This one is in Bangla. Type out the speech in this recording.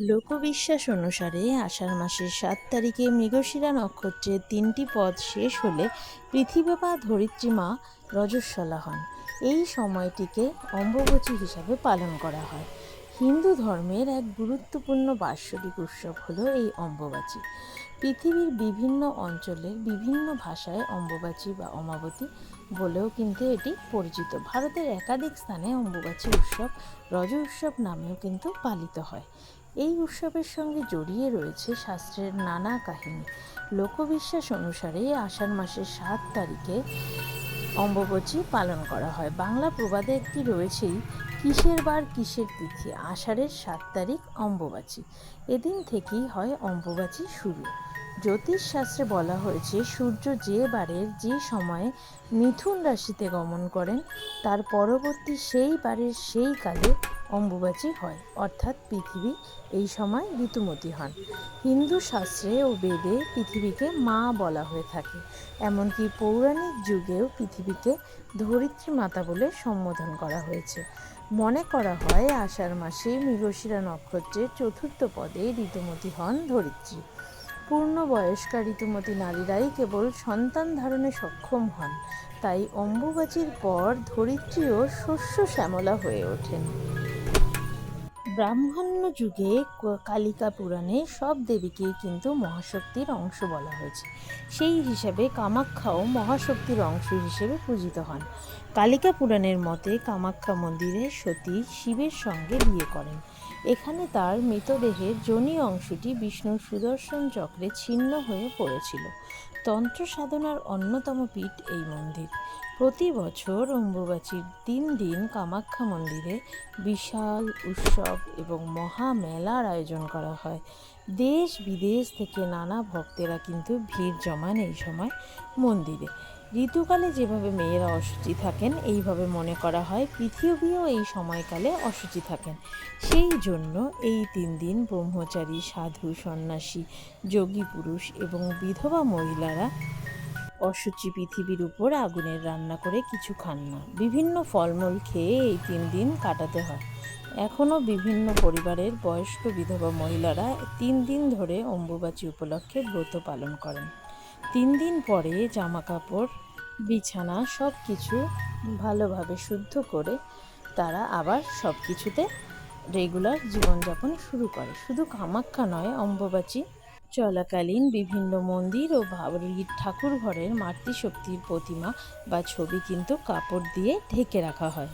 লোকবিশ্বাস অনুসারে আষাঢ় মাসের ৭ তারিখে মৃগশিরা নক্ষত্রের ৩টি পদ শেষ হলে পৃথিবী বা ধরিত্রী মা রজস্বলা হন। এই সময়টিকে অম্বুবাচী হিসাবে পালন করা হয়। হিন্দু ধর্মের এক গুরুত্বপূর্ণ বাৎসরিক উৎসব হলো এই অম্বুবাচী। পৃথিবীর বিভিন্ন অঞ্চলের বিভিন্ন ভাষায় অম্বুবাচী বা অমাবতী বলেও কিন্তু এটি পরিচিত। ভারতের একাধিক স্থানে অম্বুবাচী উৎসব রজ উৎসব নামেও কিন্তু পালিত হয়। এই উৎসবের সঙ্গে জড়িয়ে রয়েছে শাস্ত্রের নানা কাহিনী। লোকবিশ্বাস অনুসারে আষাঢ় মাসের ৭ তারিখে অম্বুবাচী পালন করা হয়। বাংলা প্রবাদে একটি রয়েছেই, কিসের বার কিসের তিথি, আষাঢ়ের ৭ তারিখ অম্বুবাচী। এদিন থেকেই হয় অম্বুবাচী শুরু। জ্যোতিষ শাস্ত্রে বলা হয়েছে, সূর্য যে বারের যে সময়ে মিথুন রাশিতে গমন করেন তার পরবর্তী সেই বারের সেই কালে অম্বুবাচী হয়, অর্থাৎ পৃথিবী এই সময় ঋতুমতী হন। হিন্দু শাস্ত্রে ও বেদে পৃথিবীকে মা বলা হয়ে থাকে। এমনকি পৌরাণিক যুগেও পৃথিবীকে ধরিত্রী মাতা বলে সম্বোধন করা হয়েছে। মনে করা হয় আষাঢ় মাসে মৃগশিরা নক্ষত্রের ৪র্থ পদে ঋতুমতী হন ধরিত্রী। পূর্ণবয়স্কা ঋতুমতী নারীরাই কেবল সন্তান ধারণে সক্ষম হন। তাই অম্বুবাচীর পর ধরিত্রীও শস্য শ্যামলা হয়ে ওঠেন। ব্রাহ্মণ্য যুগে কালিকা পুরাণে সব দেবীকেই কিন্তু মহাশক্তির অংশ বলা হয়েছে। সেই হিসাবে কামাখ্যাও মহাশক্তির অংশ হিসেবে পূজিত হন। কালিকা পুরাণের মতে কামাখ্যা মন্দিরে সতী শিবের সঙ্গে বিয়ে করেন। এখানে তার মৃতদেহের যোনি অংশটি বিষ্ণুর সুদর্শন চক্রে ছিন্ন হয়ে পড়েছিল। তন্ত্র সাধনার অন্যতম পীঠ এই মন্দির। প্রতি বছর অম্বুবাচীর ৩ দিন কামাখ্যা মন্দিরে বিশাল উৎসব এবং মহামেলার আয়োজন করা হয়। দেশ বিদেশ থেকে নানা ভক্তেরা কিন্তু ভিড় জমান এই সময় মন্দিরে। ঋতুকালে যেভাবে মেয়েরা অশুচি থাকেন, এইভাবে মনে করা হয় পৃথিবীও এই সময়কালে অশুচি থাকেন। সেই জন্য এই ৩ দিন ব্রহ্মচারী, সাধু, সন্ন্যাসী, যোগী পুরুষ এবং বিধবা মহিলারা অশুচি পৃথিবীর উপর আগুনের রান্না করে কিছু খান না। বিভিন্ন ফলমূল খেয়ে এই ৩ দিন কাটাতে হয়। এখনও বিভিন্ন পরিবারের বয়স্ক বিধবা মহিলারা ৩ দিন ধরে অম্বুবাচী উপলক্ষে ব্রত পালন করেন। ৩ দিন পরে জামা কাপড়, বিছানা সব কিছু ভালোভাবে শুদ্ধ করে তারা আবার সব কিছুতে রেগুলার জীবনযাপন শুরু করে। শুধু কামাখ্যা নয়, অম্বুবাচী চলাকালীন বিভিন্ন মন্দির ও বাড়ির ঠাকুর ঘরের মাতৃশক্তির প্রতিমা বা ছবি কিন্তু কাপড় দিয়ে ঢেকে রাখা হয়।